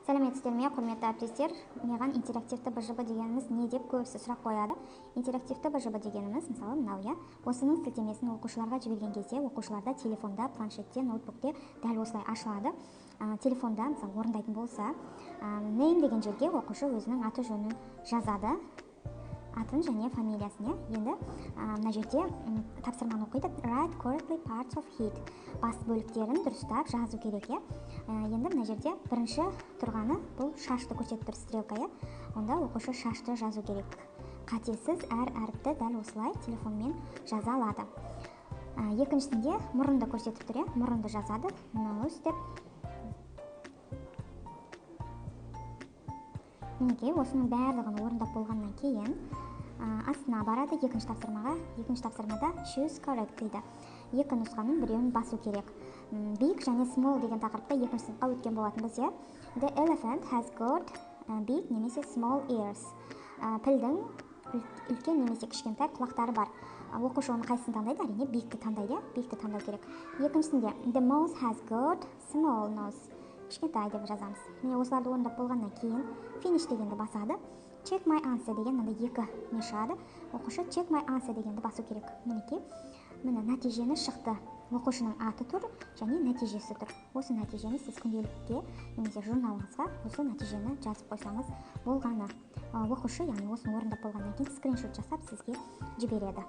Сәлеметсіздер ме, құрметті әріптестер? Маған интерактивті БЖБ дегеніміз не деп көбісі сұрақ қояды. Интерактивті БЖБ дегеніміз, мысалы, мынау, осының сілтемесін оқушыларға жіберген кезде, оқушыларда телефонда, планшетте, ноутбукте дәл осылай ашылады. Телефонда, мысалы, орындайтын болса, name деген жерге оқушы өзінің аты жөнін жазады, атын және фамилиясын. Енді мына жерде тапсырманы оқиды. Write correctly parts of head. Бас бөліктерін дұрыстап жазу керек. Енді мына жерде бірінші тұрғаны бұл шашты көрсетіп тұр, стрелка. Онда оқушы шашты жазу керек. Қатесіз әр әріпті дәл осылай телефонмен жаза алады. Екіншісінде мұрынды көрсетіп тұр. Мұрынды жазады. Nose деп. Мінекей, осының барлығын орындап болғаннан кейін астына барады екінші тапсырмаға. Екінші тапсырмада choose correct дейді. Екі нұсқаның біреуін басу керек. Big және small деген тақырыпта екінші сыныпқа өткен болатын біз. The elephant has got big немесе small ears. Пілдің үлкен немесе кішкентай құлақтары бар. Оқушы оны қайсысын таңдайды? Әрине bigті таңдайды. Bigті таңдау керек. Екіншісінде the mouse has got small nose. Кішкентай деп жазамыз. Міне осыларды орындап болғаннан кейін finish дегенді басады. Check my answer деген мында екі не шығады. Оқушы check my answer дегенді басу керек. Мінекей, міне нәтижені шықты. Оқушының аты тұр және нәтижесі тұр. Осы нәтижені сіз күнделікке немесе журналыңызға осы нәтижені жазып қойсаңыз болғаны. Оқушы, яғни осыны орындап болғаннан кейін скриншот жасап сізге жібереді.